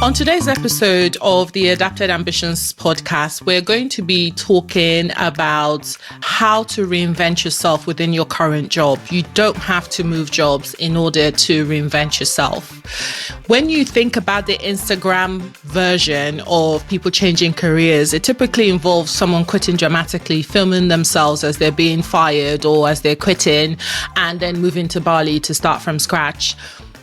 On today's episode of the Adapted Ambitions podcast, we're going to be talking about how to reinvent yourself within your current job. You don't have to move jobs in order to reinvent yourself. When you think about the Instagram version of people changing careers, it typically involves someone quitting dramatically, filming themselves as they're being fired or as they're quitting, and then moving to Bali to start from scratch.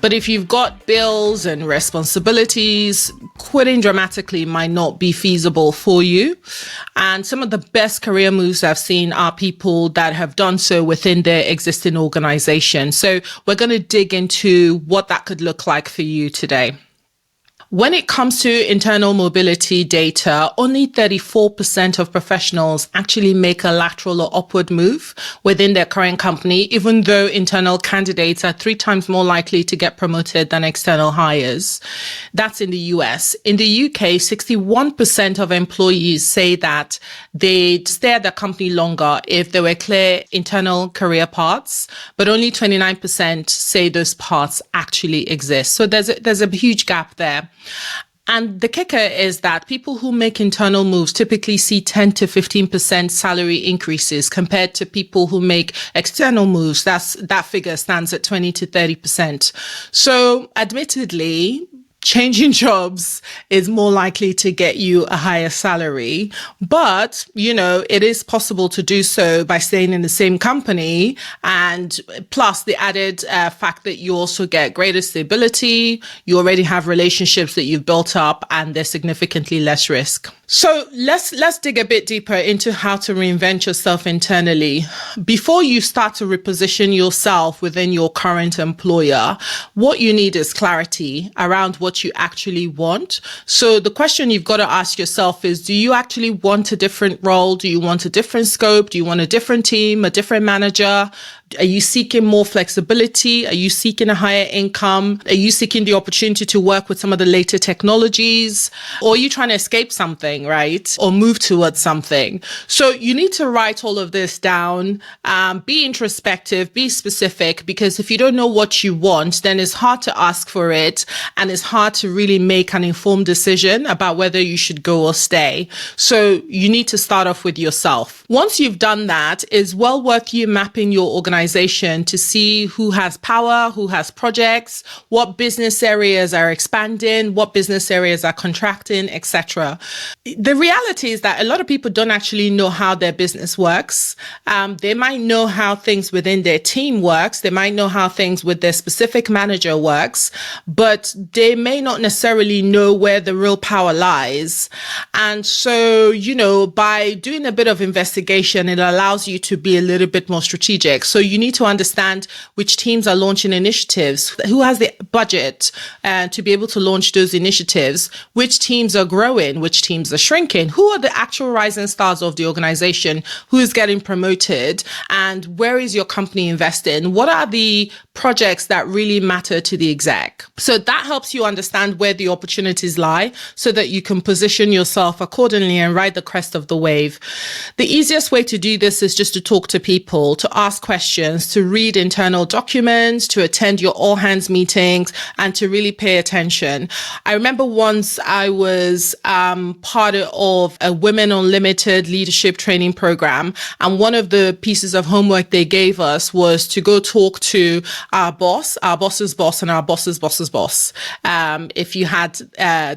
But if you've got bills and responsibilities, quitting dramatically might not be feasible for you. And some of the best career moves I've seen are people that have done so within their existing organization. So we're going to dig into what that could look like for you today. When it comes to internal mobility data, only 34% of professionals actually make a lateral or upward move within their current company, even though internal candidates are 3 times more likely to get promoted than external hires. That's in the US. In the UK, 61% of employees say that they'd stay at their company longer if there were clear internal career paths, but only 29% say those paths actually exist. So there's a huge gap there. And the kicker is that people who make internal moves typically see 10 to 15% salary increases compared to people who make external moves. That figure stands at 20 to 30%. So admittedly, changing jobs is more likely to get you a higher salary, but, it is possible to do so by staying in the same company, and plus the added fact that you also get greater stability, you already have relationships that you've built up, and there's significantly less risk. So let's dig a bit deeper into how to reinvent yourself internally. Before you start to reposition yourself within your current employer, what you need is clarity around what you actually want. So the question you've got to ask yourself is, do you actually want a different role? Do you want a different scope? Do you want a different team, a different manager? Are you seeking more flexibility? Are you seeking a higher income? Are you seeking the opportunity to work with some of the later technologies? Or are you trying to escape something, right? Or move towards something? So you need to write all of this down, be introspective, be specific, because if you don't know what you want, then it's hard to ask for it, and it's hard to really make an informed decision about whether you should go or stay. So you need to start off with yourself. Once you've done that, it's well worth you mapping your organization to see who has power, who has projects, what business areas are expanding, what business areas are contracting, etc. The reality is that a lot of people don't actually know how their business works. They might know how things within their team works. They might know how things with their specific manager works, but they may not necessarily know where the real power lies. And so, by doing a bit of investigation, it allows you to be a little bit more strategic. So you need to understand which teams are launching initiatives, who has the budget to be able to launch those initiatives, which teams are growing, which teams are shrinking, who are the actual rising stars of the organization, who is getting promoted, and where is your company investing? What are the projects that really matter to the exec? So that helps you understand where the opportunities lie so that you can position yourself accordingly and ride the crest of the wave. The easiest way to do this is just to talk to people, to ask questions, to read internal documents, to attend your all hands meetings, and to really pay attention. I remember once I was part of a Women Unlimited leadership training program, and one of the pieces of homework they gave us was to go talk to our boss, our boss's boss, and our boss's boss's boss, if you had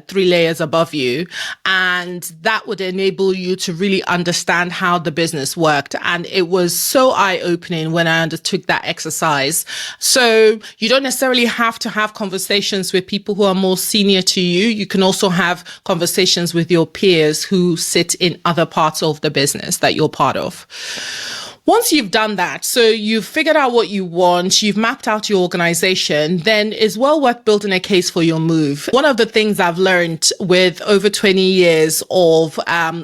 3 layers above you. And that would enable you to really understand how the business worked. And it was so eye-opening when I undertook that exercise. So you don't necessarily have to have conversations with people who are more senior to you. You can also have conversations with your peers who sit in other parts of the business that you're part of. Once you've done that, so you've figured out what you want, you've mapped out your organization, then it's well worth building a case for your move. One of the things I've learned with over 20 years of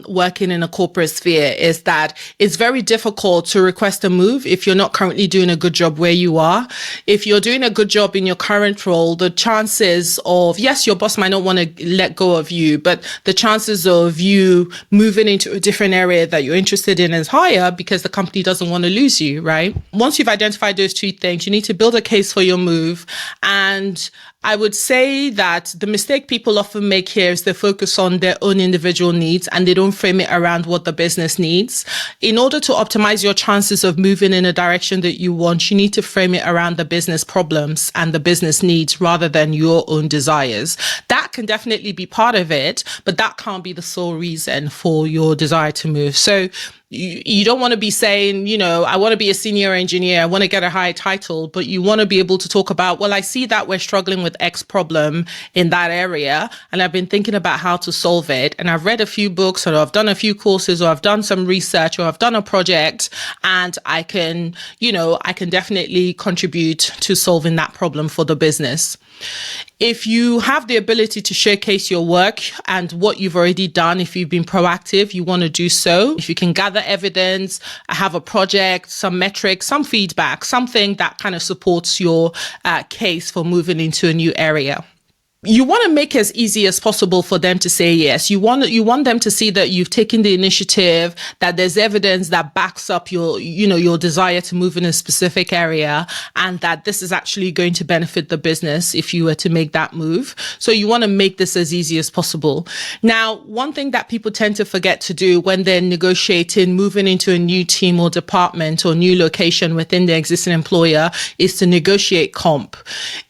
working in a corporate sphere is that it's very difficult to request a move if you're not currently doing a good job where you are. If you're doing a good job in your current role, the chances of, yes, your boss might not want to let go of you, but the chances of you moving into a different area that you're interested in is higher because the company doesn't want to lose you, right? Once you've identified those two things, you need to build a case for your move. And I would say that the mistake people often make here is they focus on their own individual needs and they don't frame it around what the business needs. In order to optimize your chances of moving in a direction that you want, you need to frame it around the business problems and the business needs rather than your own desires. That can definitely be part of it, but that can't be the sole reason for your desire to move. So you don't want to be saying, I want to be a senior engineer, I want to get a high title, but you want to be able to talk about, well, I see that we're struggling with X problem in that area, and I've been thinking about how to solve it. And I've read a few books, or I've done a few courses, or I've done some research, or I've done a project, and I can definitely contribute to solving that problem for the business. If you have the ability to showcase your work and what you've already done, if you've been proactive, you want to do so. If you can gather evidence, have a project, some metrics, some feedback, something that kind of supports your case for moving into a new area. You want to make it as easy as possible for them to say yes. You want them to see that you've taken the initiative, that there's evidence that backs up your desire to move in a specific area, and that this is actually going to benefit the business if you were to make that move. So you want to make this as easy as possible. Now, one thing that people tend to forget to do when they're negotiating moving into a new team or department or new location within the existing employer is to negotiate comp.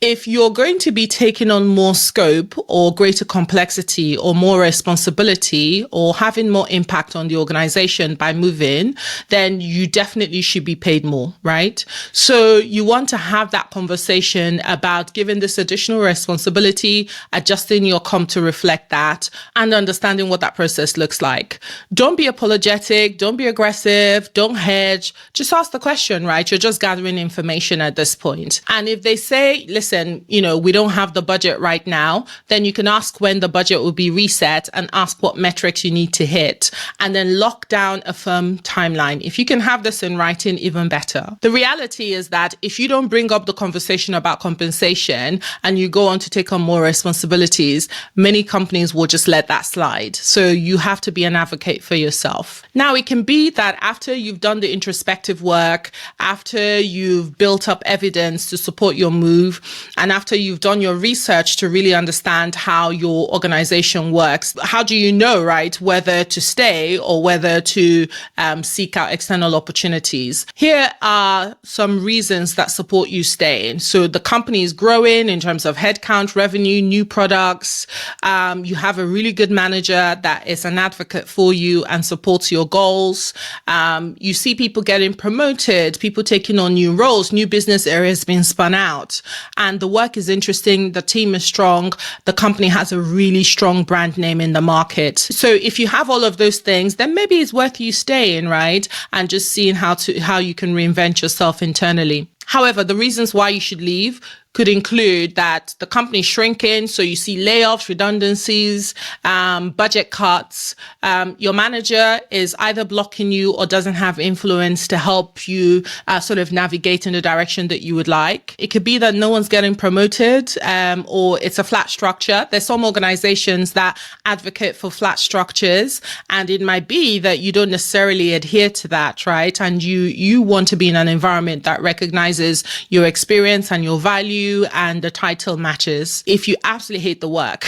If you're going to be taking on more scope or greater complexity or more responsibility or having more impact on the organization by moving, then you definitely should be paid more, right? So you want to have that conversation about giving this additional responsibility, adjusting your comp to reflect that, and understanding what that process looks like. Don't be apologetic, don't be aggressive, don't hedge, just ask the question, right? You're just gathering information at this point. And if they say, listen, we don't have the budget right now, then you can ask when the budget will be reset and ask what metrics you need to hit, and then lock down a firm timeline. If you can have this in writing, even better. The reality is that if you don't bring up the conversation about compensation and you go on to take on more responsibilities, many companies will just let that slide. So you have to be an advocate for yourself. Now, it can be that after you've done the introspective work, after you've built up evidence to support your move, and after you've done your research to really understand how your organization works, how do you know, right, whether to stay or whether to seek out external opportunities? Here are some reasons that support you staying. So the company is growing in terms of headcount, revenue, new products. You have a really good manager that is an advocate for you and supports your goals. You see people getting promoted, people taking on new roles, new business areas being spun out, and the work is interesting. The team is strong. The company has a really strong brand name in the market. So if you have all of those things, then maybe it's worth you staying, right? And just seeing how you can reinvent yourself internally. However, the reasons why you should leave could include that the company is shrinking, so you see layoffs, redundancies, budget cuts. Your manager is either blocking you or doesn't have influence to help you sort of navigate in the direction that you would like. It could be that no one's getting promoted, or it's a flat structure. There's some organizations that advocate for flat structures, and it might be that you don't necessarily adhere to that, right? And you want to be in an environment that recognizes your experience and your value and the title matches. If you absolutely hate the work,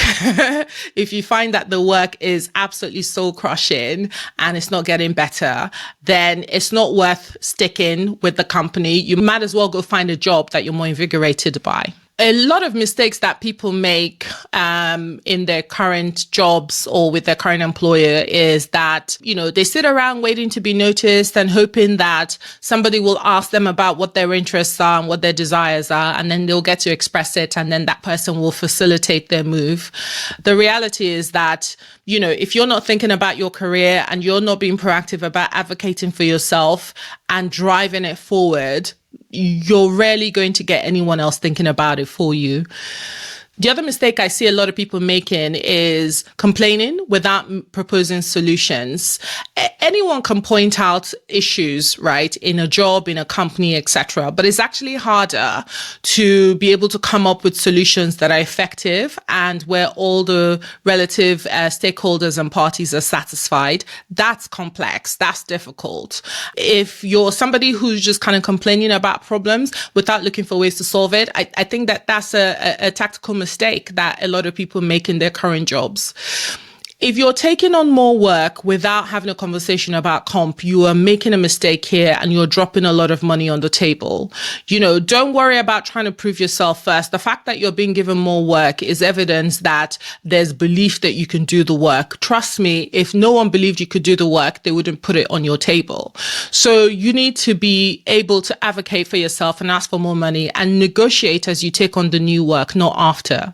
if you find that the work is absolutely soul crushing and it's not getting better, then it's not worth sticking with the company. You might as well go find a job that you're more invigorated by. A lot of mistakes that people make in their current jobs or with their current employer is that, they sit around waiting to be noticed and hoping that somebody will ask them about what their interests are and what their desires are, and then they'll get to express it, and then that person will facilitate their move. The reality is that, if you're not thinking about your career and you're not being proactive about advocating for yourself and driving it forward, you're rarely going to get anyone else thinking about it for you. The other mistake I see a lot of people making is complaining without proposing solutions. Anyone can point out issues, right, in a job, in a company, etc. But it's actually harder to be able to come up with solutions that are effective and where all the relative stakeholders and parties are satisfied. That's complex. That's difficult. If you're somebody who's just kind of complaining about problems without looking for ways to solve it, I think that that's a tactical mistake that a lot of people make in their current jobs. If you're taking on more work without having a conversation about comp, you are making a mistake here and you're dropping a lot of money on the table. Don't worry about trying to prove yourself first. The fact that you're being given more work is evidence that there's belief that you can do the work. Trust me, if no one believed you could do the work, they wouldn't put it on your table. So you need to be able to advocate for yourself and ask for more money and negotiate as you take on the new work, not after.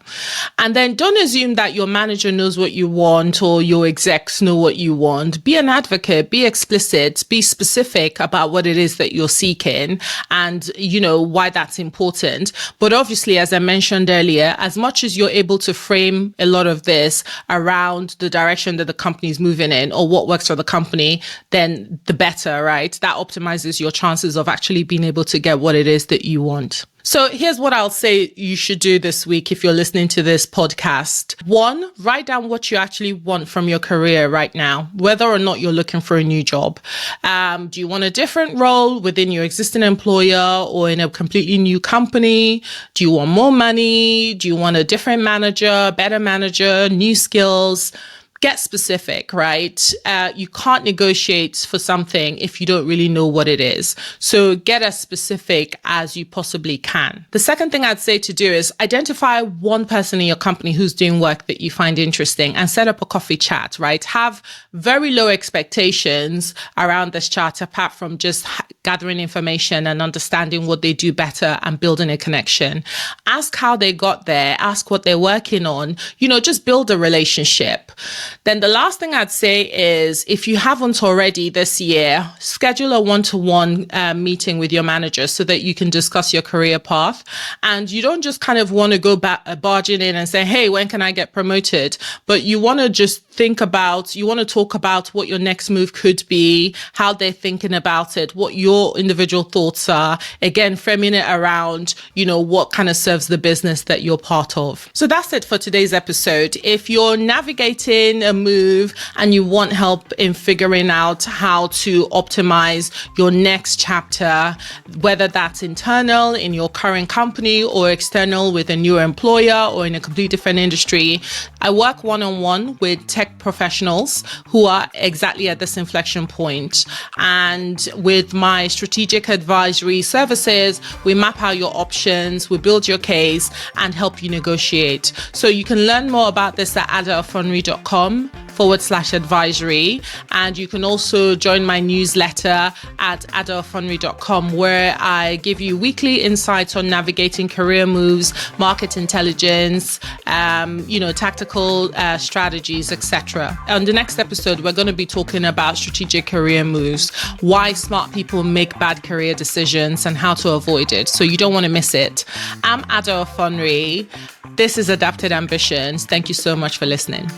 And then don't assume that your manager knows what you want or your execs know what you want. Be an advocate, be explicit, be specific about what it is that you're seeking and, why that's important. But obviously, as I mentioned earlier, as much as you're able to frame a lot of this around the direction that the company is moving in or what works for the company, then the better, right? That optimizes your chances of actually being able to get what it is that you want. So here's what I'll say you should do this week if you're listening to this podcast. 1, write down what you actually want from your career right now, whether or not you're looking for a new job. Do you want a different role within your existing employer or in a completely new company? Do you want more money? Do you want a different manager, better manager, new skills? Get specific, right? You can't negotiate for something if you don't really know what it is. So get as specific as you possibly can. The second thing I'd say to do is identify one person in your company who's doing work that you find interesting and set up a coffee chat, right? Have very low expectations around this chat apart from just gathering information and understanding what they do better and building a connection. Ask how they got there. Ask what they're working on. Just build a relationship. Then the last thing I'd say is if you haven't already this year, schedule a one-to-one meeting with your manager so that you can discuss your career path. And you don't just kind of want to go barging in and say, hey, when can I get promoted? But you want to just talk about what your next move could be, how they're thinking about it, what your individual thoughts are. Again, framing it around, what kind of serves the business that you're part of. So that's it for today's episode. If you're navigating a move and you want help in figuring out how to optimize your next chapter, whether that's internal in your current company or external with a new employer or in a completely different industry, I work one-on-one with tech professionals who are exactly at this inflection point. And with my strategic advisory services, we map out your options, we build your case and help you negotiate. So you can learn more about this at adaoffonry.com/advisory. And you can also join my newsletter at adaoffonry.com, where I give you weekly insights on navigating career moves, market intelligence, tactical strategies, etc. On the next episode, we're going to be talking about strategic career moves, why smart people make bad career decisions and how to avoid it. So you don't want to miss it. I'm Ada Offonry. This is Adapted Ambitions. Thank you so much for listening.